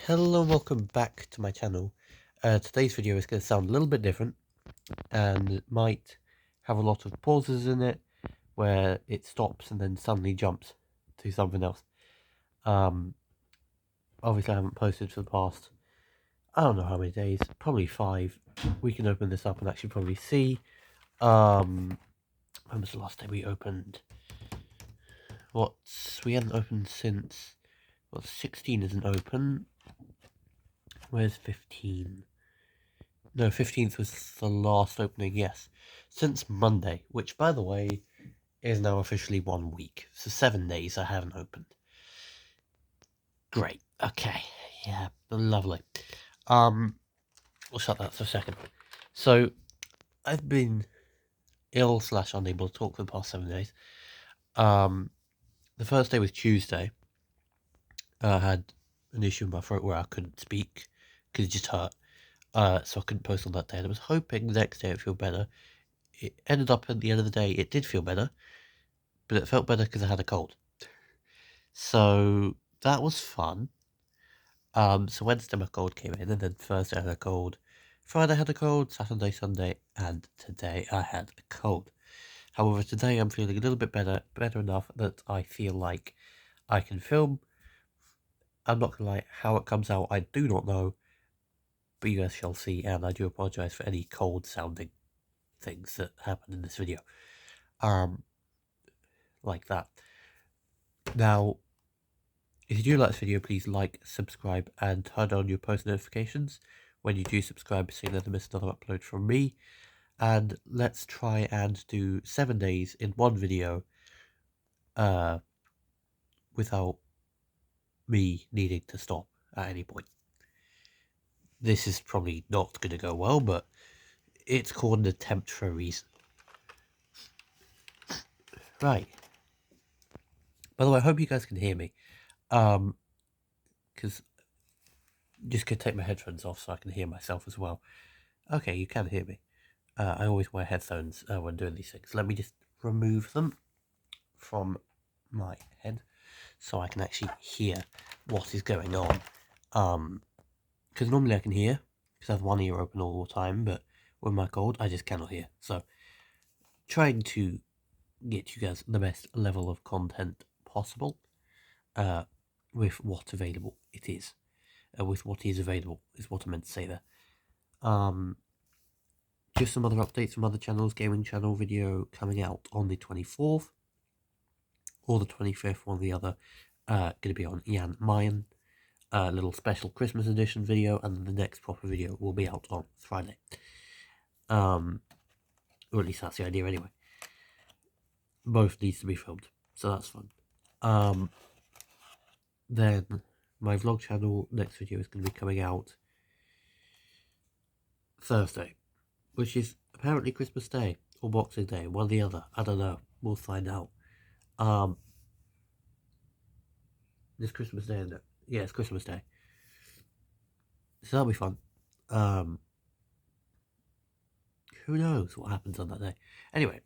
Hello and welcome back to my channel. Today's video is going to sound a little bit different and it might have a lot of pauses in it where it stops and then suddenly jumps to something else. Obviously I haven't posted for the past, I don't know how many days, probably 5. We can open this up and actually probably see. When was the last day we opened? We haven't opened since, 16 isn't open. Where's 15? No, 15th was the last opening, yes. Since Monday, which, by the way, is now officially 1 week. So 7 days I haven't opened. Great. Okay. Yeah, lovely. We'll shut that for a second. So, I've been ill / unable to talk for the past 7 days. The first day was Tuesday. I had an issue in my throat where I couldn't speak because it just hurt. So I couldn't post on that day. And I was hoping the next day it would feel better. It ended up at the end of the day, it did feel better, but it felt better because I had a cold. So that was fun. So Wednesday my cold came in, and then Thursday I had a cold. Friday I had a cold, Saturday, Sunday, and today I had a cold. However, today I'm feeling a little bit better enough that I feel like I can film. I'm not gonna lie, how it comes out I do not know, but you guys shall see, and I do apologise for any cold sounding things that happened in this video. Like that. Now, if you do like this video, please like, subscribe, and turn on your post notifications when you do subscribe so you never miss another upload from me. And let's try and do 7 days in one video without me needing to stop at any point. This is probably not going to go well, but it's called an attempt for a reason. Right. By the way, I hope you guys can hear me. Because I'm just going to take my headphones off so I can hear myself as well. Okay, you can hear me. I always wear headphones when doing these things. Let me just remove them from my head so I can actually hear what is going on. Because normally I can hear, because I have one ear open all the time, but with my cold, I just cannot hear. So, trying to get you guys the best level of content possible with what available it is. With what is available is what I meant to say there. Just some other updates from other channels. Gaming channel video coming out on the 24th or the 25th, one or the other. Going to be on Ian Mayan. Little special Christmas edition video, and the next proper video will be out on Friday. Or at least that's the idea anyway. Both needs to be filmed, so that's fun. Then my vlog channel next video is going to be coming out Thursday, which is apparently Christmas Day or Boxing Day, one or the other. I don't know. We'll find out. This Christmas Day, isn't it? Yeah, it's Christmas Day. So that'll be fun. Who knows what happens on that day? Anyway,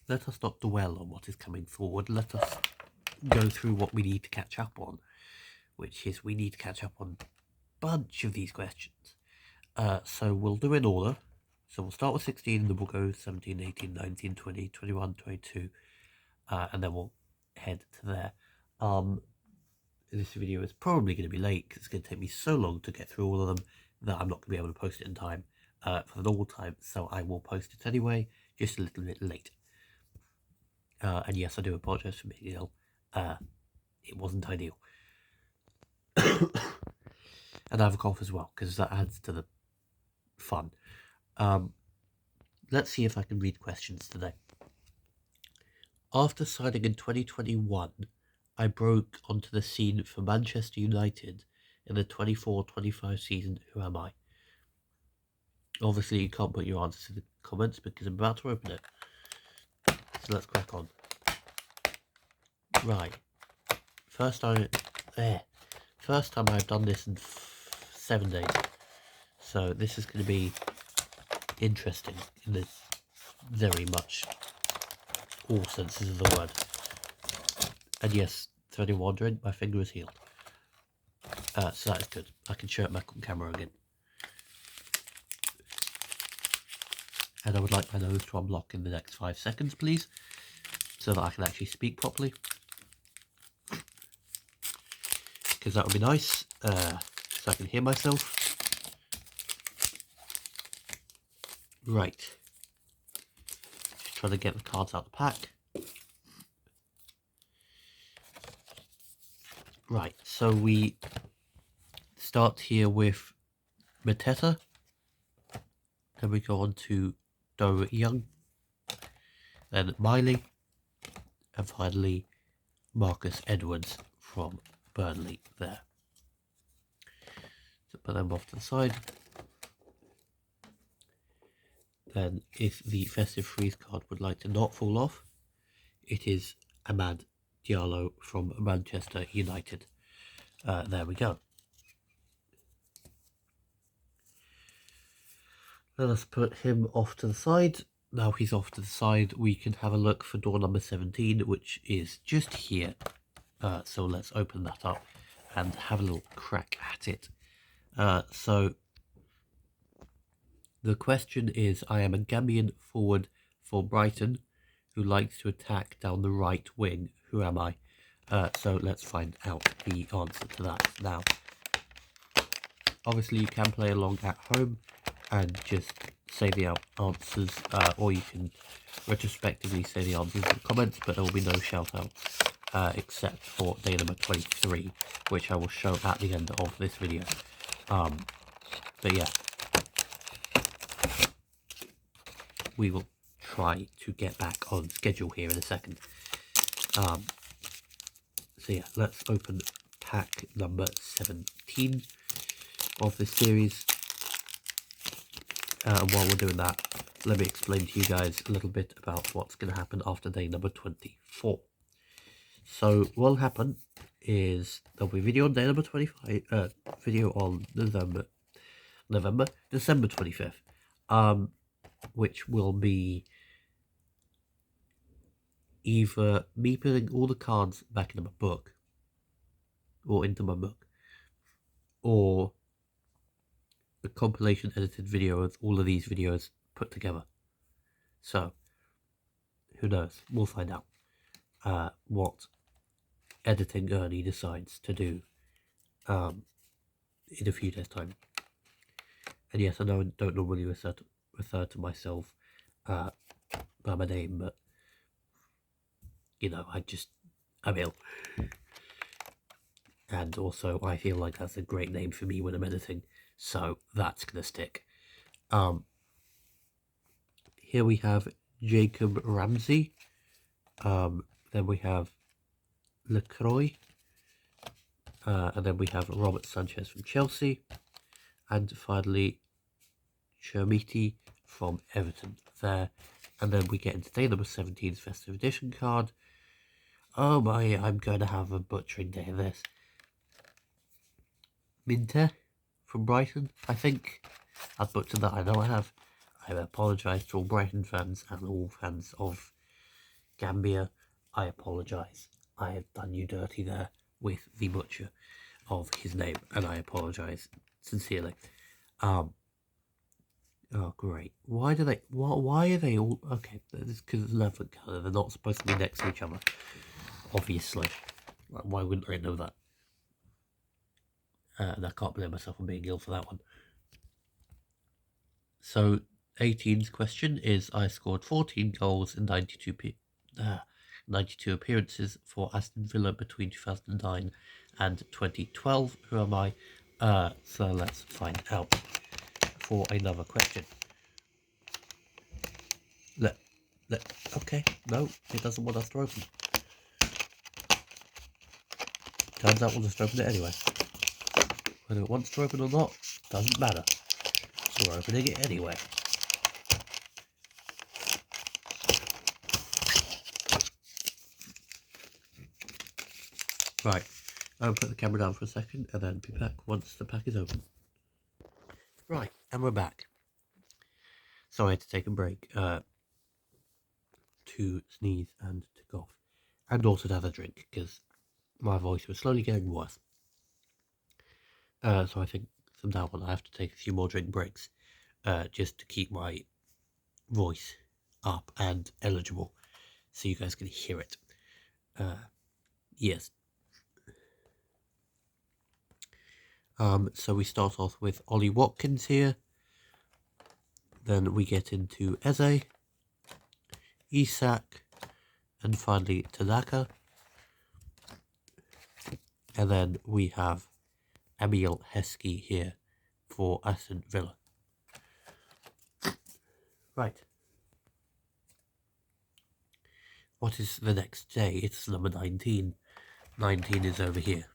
let us not dwell on what is coming forward. Let us go through what we need to catch up on, which is we need to catch up on a bunch of these questions. So we'll do it in order. So we'll start with 16, and then we'll go 17, 18, 19, 20, 21, 22, and then we'll head to there. This video is probably going to be late because it's going to take me so long to get through all of them that I'm not going to be able to post it in time for the normal time, so I will post it anyway, just a little bit late. And yes, I do apologise for being ill. It wasn't ideal. And I have a cough as well, because that adds to the fun. Let's see if I can read questions today. After signing in 2021, I broke onto the scene for Manchester United in the 24-25 season. Who am I? Obviously, you can't put your answers in the comments because I'm about to open it. So let's crack on. Right. First time I've done this in 7 days. So this is going to be interesting in this very much all senses of the word. And yes, for anyone wondering, my finger is healed. So that is good. I can show it back on camera again. And I would like my nose to unblock in the next 5 seconds, please, so that I can actually speak properly. Because that would be nice, so I can hear myself. Right. Just trying to get the cards out of the pack. Right, so we start here with Mateta. Then we go on to Do Young. Then Miley. And finally, Marcus Edwards from Burnley there. So put them off to the side. Then if the Festive Freeze card would like to not fall off, it is Amad Diallo from Manchester United. There we go. Let us put him off to the side. Now he's off to the side, we can have a look for door number 17, which is just here. So let's open that up and have a little crack at it. So the question is, I am a Gambian forward for Brighton who likes to attack down the right wing. Who am I? So let's find out the answer to that now. Obviously you can play along at home and just say the answers, or you can retrospectively say the answers in the comments, but there will be no shout out except for day number 23, which I will show at the end of this video. But yeah, we will try to get back on schedule here in a second. So yeah, let's open pack number 17 of this series. And while we're doing that, let me explain to you guys a little bit about what's going to happen after day number 24. So what will happen is there'll be a video on day number 25, video on December 25th, which will be either me putting all the cards back into my book, or into my book, or a compilation edited video of all of these videos put together. So, who knows? We'll find out what editing Ernie decides to do in a few days' time. And yes, I know I don't normally refer to myself by my name, but you know, I'm ill. And also, I feel like that's a great name for me when I'm editing, so that's gonna stick. Here we have Jacob Ramsey. Then we have LaCroix. And then we have Robert Sanchez from Chelsea. And finally, Chermiti from Everton there. And then we get into day number 17's Festive Edition card. Oh my, I'm going to have a butchering day of this. Minter from Brighton, I think. I've butchered that, I know I have. I apologise to all Brighton fans and all fans of Gambia. I apologise. I have done you dirty there with the butcher of his name, and I apologise sincerely. Oh great. Why are they all okay? It's because it's 11th colour. They're not supposed to be next to each other, obviously. Why wouldn't I know that? And I can't blame myself for being ill for that one. So 18's question is, I scored 14 goals in 92 appearances for Aston Villa between 2009 and 2012. Who am I? So let's find out for another question. Okay, no, it doesn't want us to open. Turns out we'll just open it anyway. Whether it wants to open or not, doesn't matter. So we're opening it anyway. Right, I'll put the camera down for a second and then be back once the pack is open. Right, and we're back. So I had to take a break to sneeze and to cough, and also to have a drink because my voice was slowly getting worse. So I think from now on I have to take a few more drink breaks just to keep my voice up and eligible so you guys can hear it. Yes. So we start off with Ollie Watkins here. Then we get into Eze, Isak, and finally Tanaka. And then we have Emil Heskey here for Aston Villa. Right. What is the next day? It's number 19. 19 is over here.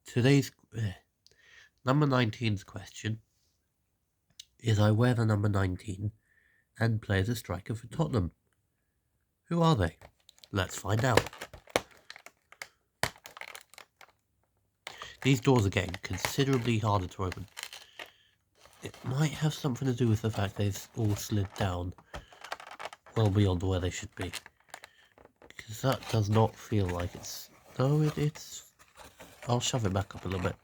Today's number 19's question is: I wear the number 19 and play as a striker for Tottenham. Who are they? Let's find out. These doors are getting considerably harder to open. It might have something to do with the fact they've all slid down well beyond where they should be. Because that does not feel like it's... No, it's... I'll shove it back up a little bit.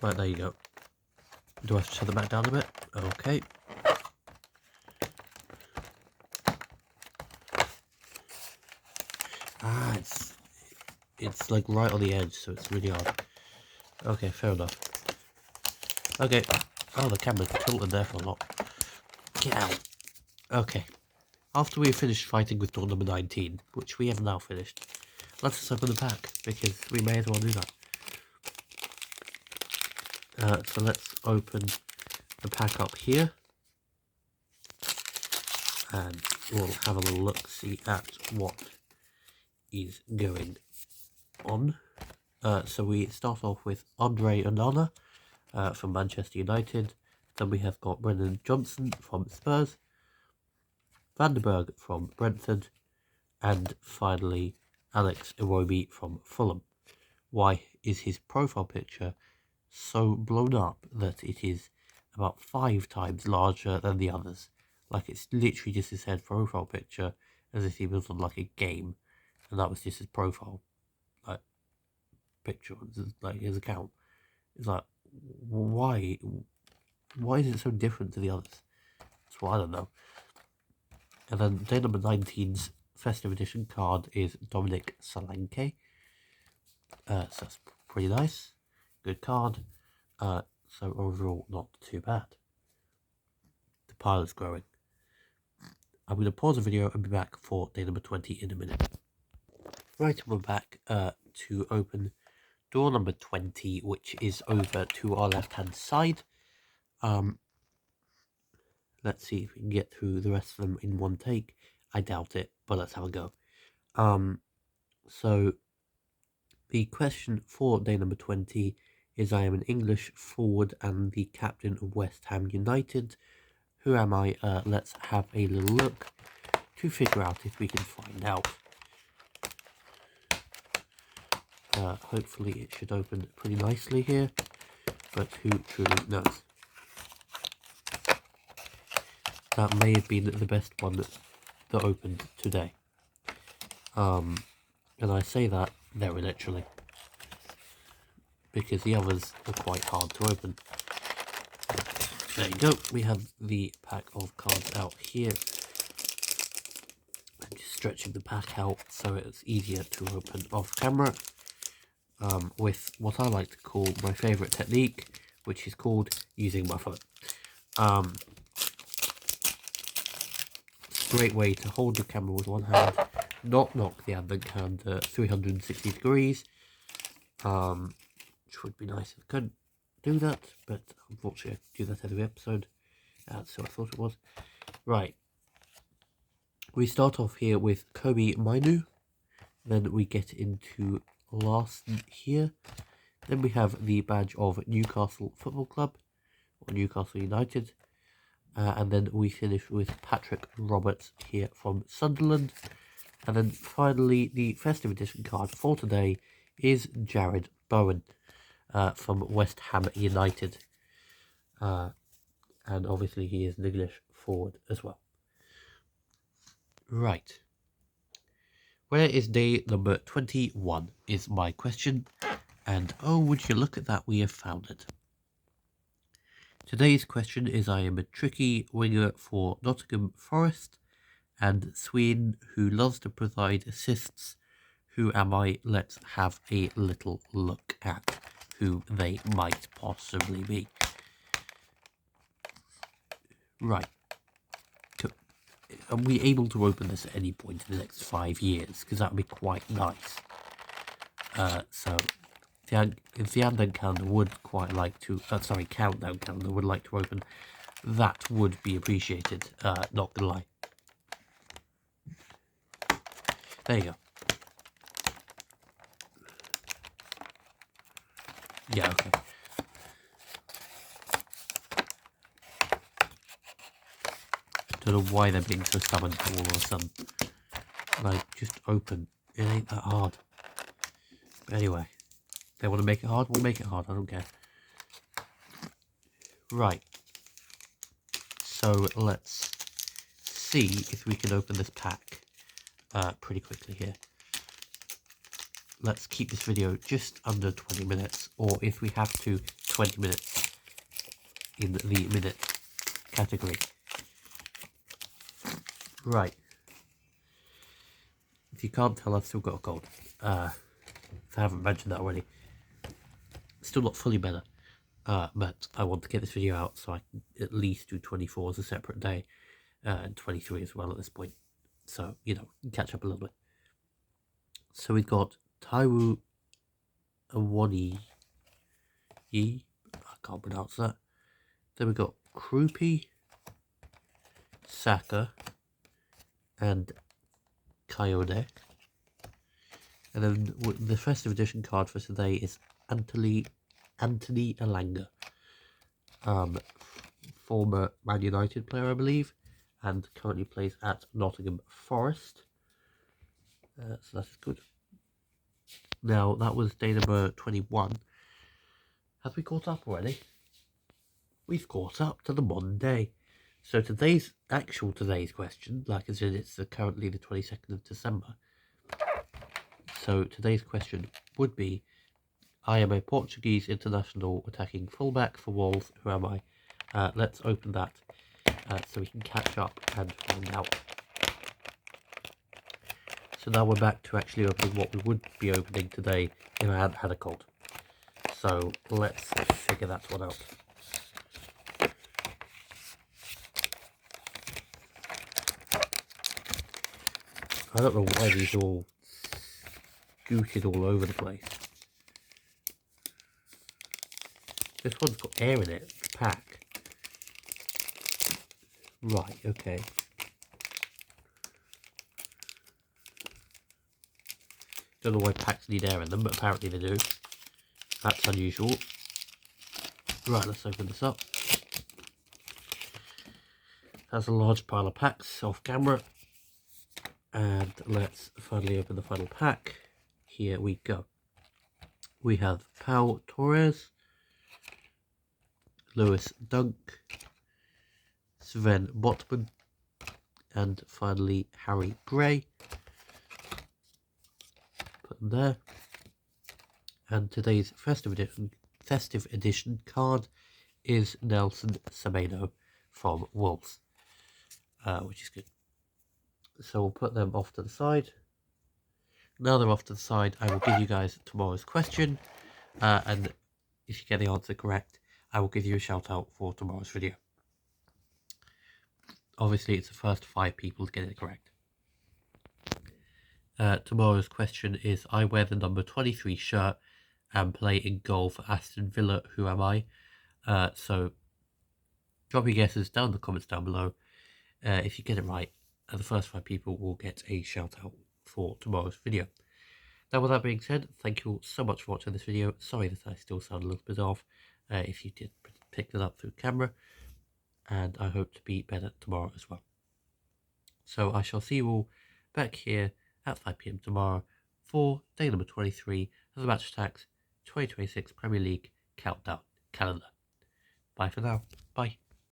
Right, there you go. Do I have to shove it back down a bit? Okay. Ah, it's like right on the edge, so it's really hard. Okay, fair enough. Okay. Oh, the camera's tilted there for a lot. Get out. Okay. After we've finished fighting with door number 19, which we have now finished, let's just open the pack, because we may as well do that. So let's open the pack up here. And we'll have a little look-see at what is going on. So we start off with Andre Onana from Manchester United. Then we have got Brennan Johnson from Spurs, Van der Berg from Brentford, and finally Alex Iwobi from Fulham. Why is his profile picture so blown up that it is about 5 times larger than the others? Like, it's literally just his head profile picture, as if he was on like a game, and that was just his profile like picture, like his account. It's like, why is it so different to the others? That's what I don't know. And then day number 19's festive edition card is Dominic Solanke. So that's pretty nice. Good card. So overall, not too bad. The pile is growing. I'm going to pause the video and be back for day number 20 in a minute. Right, we're back to open door number 20, which is over to our left-hand side. Let's see if we can get through the rest of them in one take. I doubt it, but let's have a go. So the question for day number 20 is: I am an English forward and the captain of West Ham United. Who am I? Let's have a little look to figure out if we can find out. Hopefully it should open pretty nicely here, but who truly knows? That may have been the best one that opened today. And I say that very literally, because the others are quite hard to open. There you go, we have the pack of cards out here. I'm just stretching the pack out so it's easier to open off camera, with what I like to call my favourite technique, which is called using my phone. Great way to hold the camera with one hand, not knock the advent calendar 360 degrees, which would be nice if I could do that, but unfortunately I do that every episode, so I thought it was. Right, we start off here with Kobe Mainu, then we get into Larson here, then we have the badge of Newcastle Football Club, or Newcastle United, and then we finish with Patrick Roberts here from Sunderland. And then finally, the festive edition card for today is Jared Bowen from West Ham United. And obviously he is an English forward as well. Right. Where is day number 21 is my question, and oh, would you look at that, we have found it. Today's question is: I am a tricky winger for Nottingham Forest, and Sween, who loves to provide assists. Who am I? Let's have a little look at who they might possibly be. Right. Are we able to open this at any point in the next 5 years? Because that would be quite nice. So if the Advent calendar would quite like to, countdown calendar would like to open, that would be appreciated. Not gonna lie. There you go. Yeah, okay. Don't know why they're being so stubborn all of a sudden. Like, just open. It ain't that hard. But anyway, if they want to make it hard, we'll make it hard. I don't care. Right. So let's see if we can open this pack pretty quickly here. Let's keep this video just under 20 minutes, or if we have to, 20 minutes in the minute category. Right. If you can't tell, I've still got a cold. If I haven't mentioned that already. Still not fully better. But I want to get this video out so I can at least do 24 as a separate day. And 23 as well at this point. So, you know, catch up a little bit. So we've got Taiwo Awoniyi. I can't pronounce that. Then we've got Krupi, Saka, and Coyote. And then the festive edition card for today is Anthony Elanga, former Man United player, I believe, and currently plays at Nottingham Forest. So that's good. Now, that was day number 21. Have we caught up already? We've caught up to the modern day. So today's question, like as in it's currently the 22nd of December. So today's question would be: I am a Portuguese international attacking fullback for Wolves. Who am I? Let's open that so we can catch up and find out. So now we're back to actually opening what we would be opening today if I hadn't had a cold. So let's figure that one out. I don't know why these are all scooted all over the place. This one's got air in it, the pack. Right, okay. Don't know why packs need air in them, but apparently they do. That's unusual. Right, let's open this up. That's a large pile of packs off camera. And let's finally open the final pack. Here we go. We have Pau Torres, Lewis Dunk, Sven Botman, and finally Harry Gray. Put them there. And today's festive edition card is Nelson Semedo from Wolves, which is good. So we'll put them off to the side. Now they're off to the side, I will give you guys tomorrow's question, and if you get the answer correct, I will give you a shout out for tomorrow's video. Obviously, it's the first 5 people to get it correct. Tomorrow's question is: I wear the number 23 shirt and play in goal for Aston Villa. Who am I? So drop your guesses down in the comments down below. If you get it right, the first 5 people will get a shout out for tomorrow's video. Now, with that being said, thank you all so much for watching this video. Sorry that I still sound a little bit off, if you did pick that up through camera, and I hope to be better tomorrow as well. So I shall see you all back here at 5 PM tomorrow for day number 23 of the Match Attax 2026 Premier League Countdown Calendar. Bye for now. Bye.